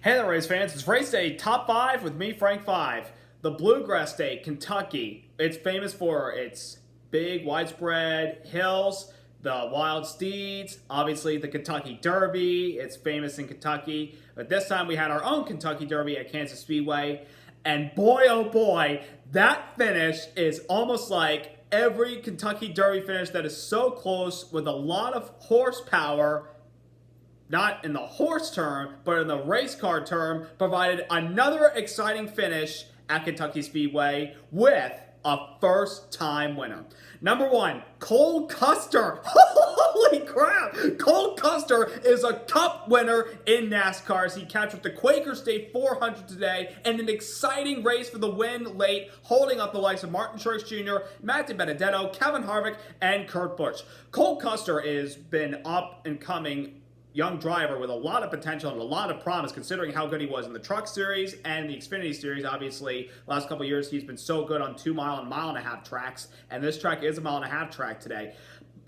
Hey there, race fans. It's race day top 5 with me, Frank 5. The Bluegrass State, Kentucky. It's famous for its big, widespread hills, the wild steeds, obviously the Kentucky Derby. It's famous in Kentucky. But this time we had our own Kentucky Derby at Kansas Speedway. And boy, oh boy, that finish is almost like every Kentucky Derby finish that is so close with a lot of horsepower. Not in the horse term, but in the race car term, provided another exciting finish at Kentucky Speedway with a first-time winner. Number 1, Cole Custer. Holy crap! Cole Custer is a Cup winner in NASCAR as he captured the Quaker State 400 today and an exciting race for the win late, holding up the likes of Martin Truex Jr., Matthew Benedetto, Kevin Harvick, and Kurt Busch. Cole Custer has been up and coming young driver with a lot of potential and a lot of promise considering how good he was in the Truck Series and the Xfinity Series. Obviously, last couple of years he's been so good on 2-mile and mile-and-a-half tracks, and this track is a mile-and-a-half track today.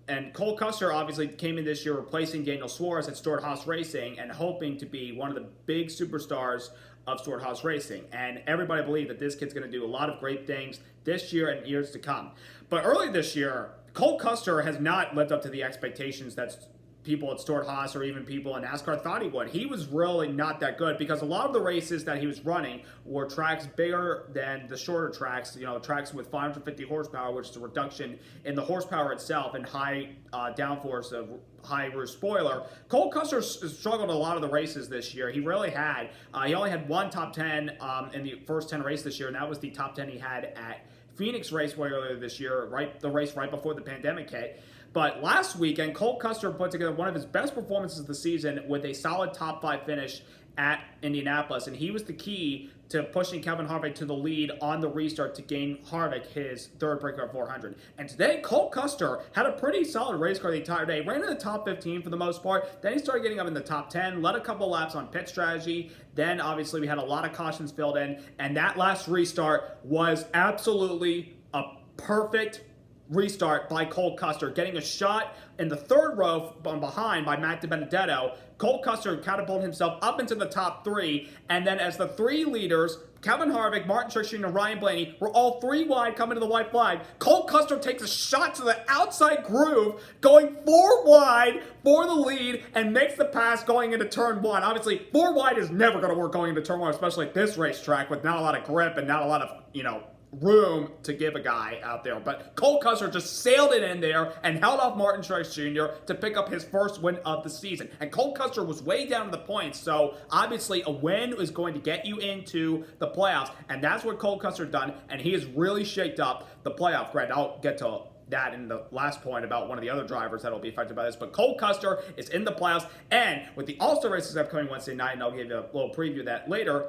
And Cole Custer obviously came in this year replacing Daniel Suarez at Stewart-Haas Racing and hoping to be one of the big superstars of Stewart-Haas Racing. And everybody believed that this kid's going to do a lot of great things this year and years to come. But early this year, Cole Custer has not lived up to the expectations that people at Stewart-Haas or even people in NASCAR thought he would. He was really not that good because a lot of the races that he was running were tracks bigger than the shorter tracks, tracks with 550 horsepower, which is a reduction in the horsepower itself and high downforce of high rear spoiler. Cole Custer struggled a lot of the races this year. He really had. He only had one top 10 in the first 10 races this year, and that was the top 10 he had at Phoenix Raceway earlier this year, the race right before the pandemic hit. But last weekend, Cole Custer put together one of his best performances of the season with a solid top 5 finish at Indianapolis, and he was the key to pushing Kevin Harvick to the lead on the restart to gain Harvick his third breaker of 400. And today, Cole Custer had a pretty solid race car the entire day. Ran in the top 15 for the most part. Then he started getting up in the top 10, led a couple laps on pit strategy. Then, obviously, we had a lot of cautions filled in. And that last restart was absolutely a perfect restart by Cole Custer, getting a shot in the third row from behind by Matt Benedetto. Cole Custer catapulted himself up into the top 3, and then as the 3 leaders, Kevin Harvick, Martin Truex Jr., and Ryan Blaney were all 3 wide coming to the white flag. Cole Custer takes a shot to the outside groove, going 4 wide for the lead, and makes the pass going into turn 1. Obviously, 4 wide is never going to work going into turn 1, especially at this racetrack with not a lot of grip and not a lot of, room to give a guy out there. But Cole Custer just sailed it in there and held off Martin Truex Jr. to pick up his first win of the season. And Cole Custer was way down to the points, so obviously a win is going to get you into the playoffs, and that's what Cole Custer done, and he has really shaked up the playoff grid. I'll get to that in the last point about one of the other drivers that will be affected by this. But Cole Custer is in the playoffs, and with the All-Star races upcoming Wednesday night, and I'll give you a little preview of that later,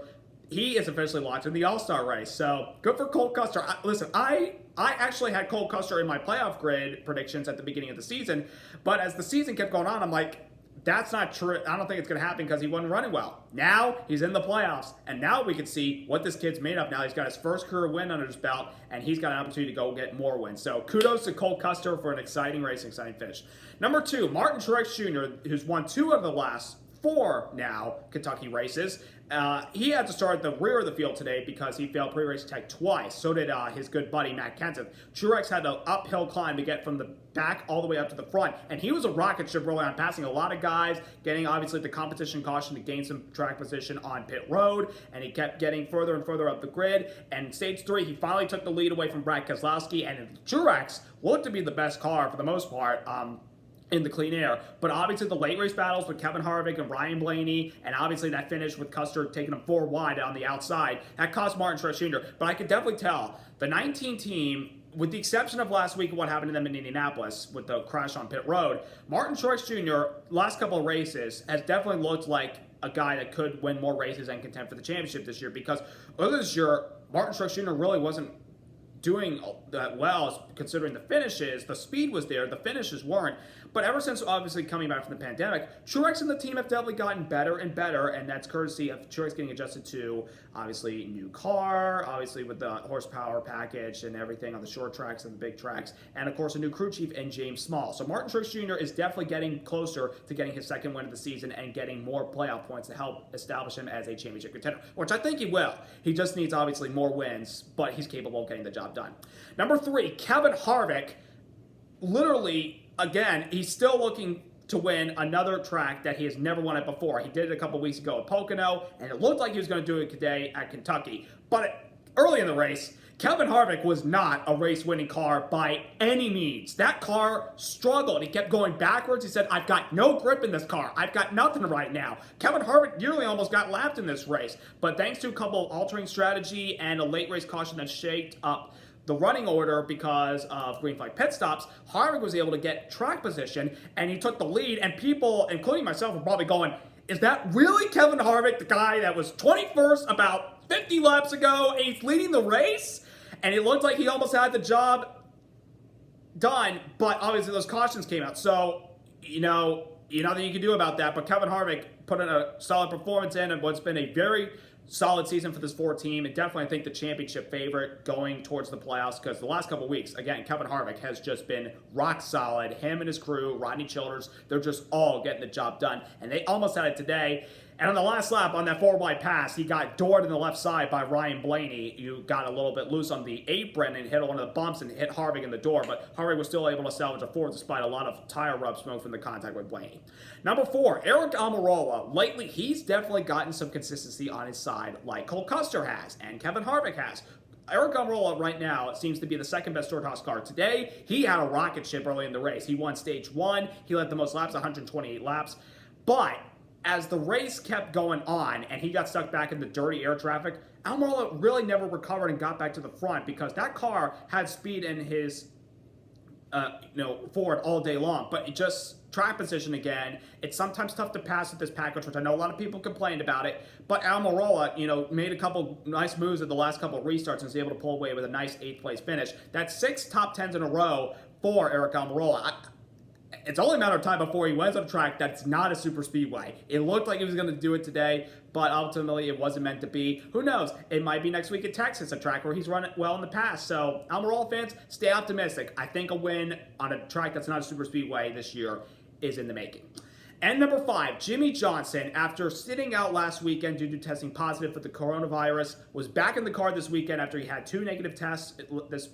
he is officially locked in the All-Star race. So good for Cole Custer. Listen, I actually had Cole Custer in my playoff grid predictions at the beginning of the season, but as the season kept going on, I'm like, that's not true. I don't think it's going to happen because he wasn't running well. Now he's in the playoffs, and now we can see what this kid's made of. Now he's got his first career win under his belt, and he's got an opportunity to go get more wins. So kudos to Cole Custer for an exciting race, exciting finish. Number 2, Martin Truex Jr., who's won 2 of the last 4 now Kentucky races. He had to start at the rear of the field today because he failed pre-race tech twice. So did his good buddy Matt Kenseth. Truex had an uphill climb to get from the back all the way up to the front, and he was a rocket ship early on, passing a lot of guys, getting obviously the competition caution to gain some track position on pit road, and he kept getting further and further up the grid. And in stage 3, he finally took the lead away from Brad Keselowski, and Truex looked to be the best car for the most part. In the clean air. But obviously the late race battles with Kevin Harvick and Ryan Blaney, and obviously that finish with Custer taking him 4 wide on the outside, that cost Martin Truex Jr. But I could definitely tell the 19 team, with the exception of last week and what happened to them in Indianapolis with the crash on pit road, Martin Truex Jr. last couple of races has definitely looked like a guy that could win more races and contend for the championship this year, because earlier this year, Martin Truex Jr. really wasn't doing that well, considering the finishes. The speed was there, the finishes weren't. But ever since obviously coming back from the pandemic, Truex and the team have definitely gotten better and better, and that's courtesy of Truex getting adjusted to obviously new car, obviously with the horsepower package and everything on the short tracks and the big tracks, and of course a new crew chief in James Small. So Martin Truex Jr. is definitely getting closer to getting his second win of the season and getting more playoff points to help establish him as a championship contender, which I think he will. He just needs obviously more wins, but he's capable of getting the job done. Number 3, Kevin Harvick. Literally, again, he's still looking to win another track that he has never won at before. He did it a couple weeks ago at Pocono, and it looked like he was going to do it today at Kentucky. But early in the race, Kevin Harvick was not a race-winning car by any means. That car struggled. He kept going backwards. He said, I've got no grip in this car. I've got nothing right now. Kevin Harvick nearly almost got lapped in this race. But thanks to a couple of altering strategy and a late race caution that shaked up the running order because of green flag pit stops, Harvick was able to get track position, and he took the lead, and people, including myself, were probably going, is that really Kevin Harvick, the guy that was 21st about 50 laps ago, and he's leading the race? And it looked like he almost had the job done, but obviously those cautions came out. So, nothing you can do about that, but Kevin Harvick put in a solid performance in what's been a very solid season for this Ford team, and definitely I think the championship favorite going towards the playoffs, because the last couple weeks, again, Kevin Harvick has just been rock solid. Him and his crew, Rodney Childers, they're just all getting the job done, and they almost had it today. And on the last lap, on that 4-wide pass, he got doored in the left side by Ryan Blaney. You got a little bit loose on the apron and hit one of the bumps and hit Harvick in the door, but Harvick was still able to salvage a fourth despite a lot of tire rub smoke from the contact with Blaney. Number 4, Aric Almirola. Lately, he's definitely gotten some consistency on his side like Cole Custer has and Kevin Harvick has. Aric Almirola right now seems to be the second best Stewart-Haas car. Today, he had a rocket ship early in the race. He won stage 1. He led the most laps, 128 laps. But as the race kept going on and he got stuck back in the dirty air traffic, Almirola really never recovered and got back to the front because that car had speed in his Ford all day long. But it just track position again. It's sometimes tough to pass with this package, which I know a lot of people complained about it. But Almirola, made a couple nice moves at the last couple of restarts and was able to pull away with a nice 8th place finish. That's 6 top 10s in a row for Aric Almirola. It's only a matter of time before he wins on a track that's not a super speedway. It looked like he was going to do it today, but ultimately it wasn't meant to be. Who knows? It might be next week at Texas, a track where he's run it well in the past. So Almirola fans, stay optimistic. I think a win on a track that's not a super speedway this year is in the making. And number 5, Jimmie Johnson, after sitting out last weekend due to testing positive for the coronavirus, was back in the car this weekend after he had 2 negative tests this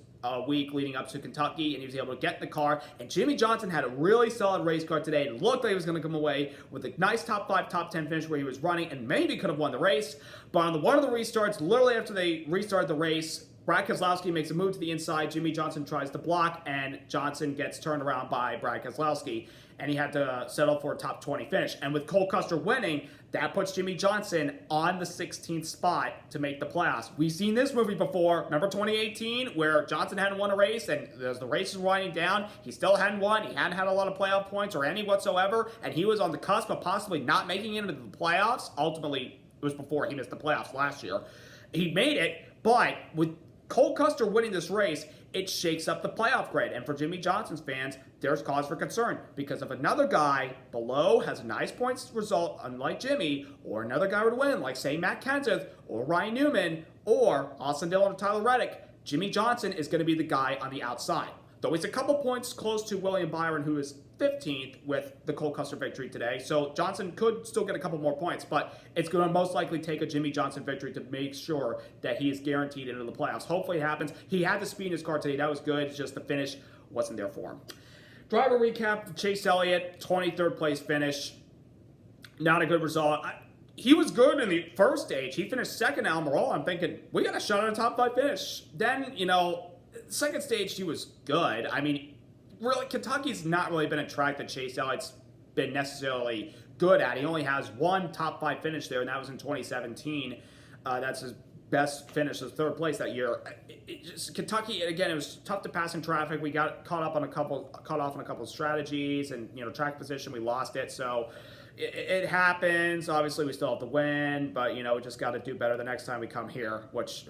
week leading up to Kentucky, and he was able to get in the car. And Jimmie Johnson had a really solid race car today. It looked like he was going to come away with a nice top 5, top 10 finish where he was running and maybe could have won the race. But on one of the restarts, literally after they restarted the race, Brad Keselowski makes a move to the inside. Jimmie Johnson tries to block, and Johnson gets turned around by Brad Keselowski, and he had to settle for a top 20 finish. And with Cole Custer winning, that puts Jimmie Johnson on the 16th spot to make the playoffs. We've seen this movie before. Remember 2018, where Johnson hadn't won a race, and as the race was winding down, he still hadn't won. He hadn't had a lot of playoff points or any whatsoever, and he was on the cusp of possibly not making it into the playoffs. Ultimately, it was before he missed the playoffs last year. He made it, but with Cole Custer winning this race, it shakes up the playoff grid. And for Jimmie Johnson's fans, there's cause for concern. Because if another guy below has a nice points result, unlike Jimmie, or another guy would win, like say Matt Kenseth, or Ryan Newman, or Austin Dillon or Tyler Reddick, Jimmie Johnson is going to be the guy on the outside. Though he's a couple points close to William Byron, who is 15th with the Cole Custer victory today. So Johnson could still get a couple more points, but it's going to most likely take a Jimmie Johnson victory to make sure that he is guaranteed into the playoffs. Hopefully it happens. He had the speed in his car today. That was good. It's just the finish wasn't there for him. Driver recap, Chase Elliott, 23rd place finish. Not a good result. He was good in the first stage. He finished second to Almirola. I'm thinking, we got a shot at a top 5 finish. Then, second stage, he was good. I mean, really, Kentucky's not really been a track that Chase Elliott's been necessarily good at. He only has 1 top 5 finish there, and that was in 2017. That's his best finish, his 3rd place that year. Kentucky, again, it was tough to pass in traffic. We got caught off on a couple of strategies, and track position, we lost it. So it happens. Obviously, we still have to win, but we just got to do better the next time we come here, which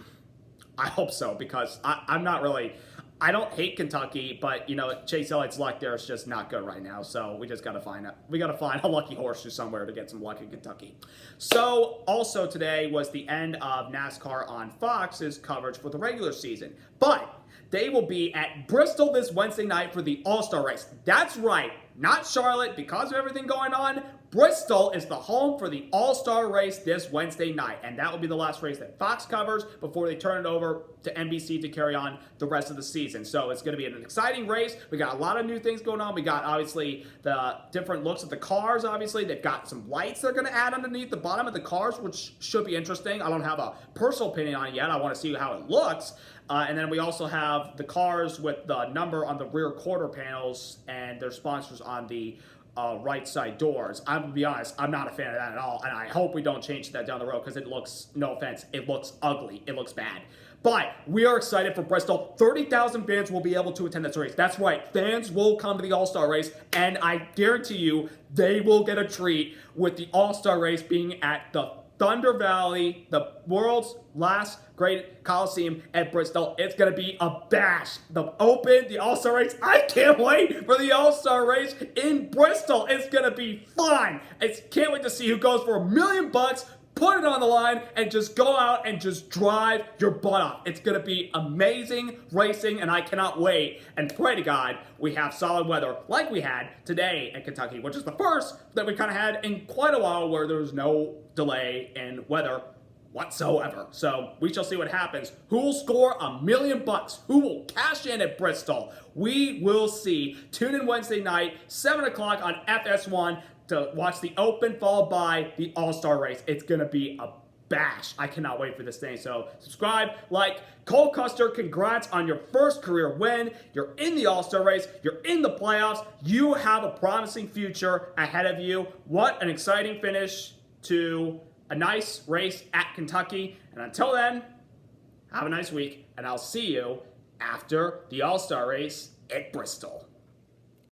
I hope so, because I'm not really. I don't hate Kentucky, but Chase Elliott's luck there is just not good right now. So we just gotta find a lucky horseshoe somewhere to get some luck in Kentucky. So also today was the end of NASCAR on Fox's coverage for the regular season, but they will be at Bristol this Wednesday night for the All-Star race. That's right, not Charlotte, because of everything going on. Bristol is the home for the All-Star race this Wednesday night, and that will be the last race that Fox covers before they turn it over to NBC to carry on the rest of the season. So it's going to be an exciting race. We got a lot of new things going on. We got, obviously, the different looks of the cars, obviously. They've got some lights they're going to add underneath the bottom of the cars, which should be interesting. I don't have a personal opinion on it yet. I want to see how it looks. And then we also have the cars with the number on the rear quarter panels and their sponsors on the right side doors. I'm going to be honest, I'm not a fan of that at all, and I hope we don't change that down the road because it looks, no offense, it looks ugly. It looks bad. But we are excited for Bristol. 30,000 fans will be able to attend this race. That's right. Fans will come to the All-Star race, and I guarantee you they will get a treat with the All-Star race being at the Thunder Valley, the world's last great Coliseum at Bristol. It's going to be a bash. The Open, the All-Star race. I can't wait for the All-Star race in Bristol. It's going to be fun. I can't wait to see who goes for $1 million, put it on the line, and just go out and just drive your butt off. It's going to be amazing racing, and I cannot wait. And pray to God we have solid weather like we had today in Kentucky, which is the first that we kind of had in quite a while where there was no delay in weather whatsoever. So we shall see what happens. Who will score $1 million? Who will cash in at Bristol? We will see. Tune in Wednesday night, 7 o'clock on FS1 to watch the Open followed by the All-Star race. It's going to be a bash. I cannot wait for this thing. So subscribe, like. Cole Custer, congrats on your first career win. You're in the All-Star race. You're in the playoffs. You have a promising future ahead of you. What an exciting finish to a nice race at Kentucky. And until then, have a nice week, and I'll see you after the All-Star race at Bristol.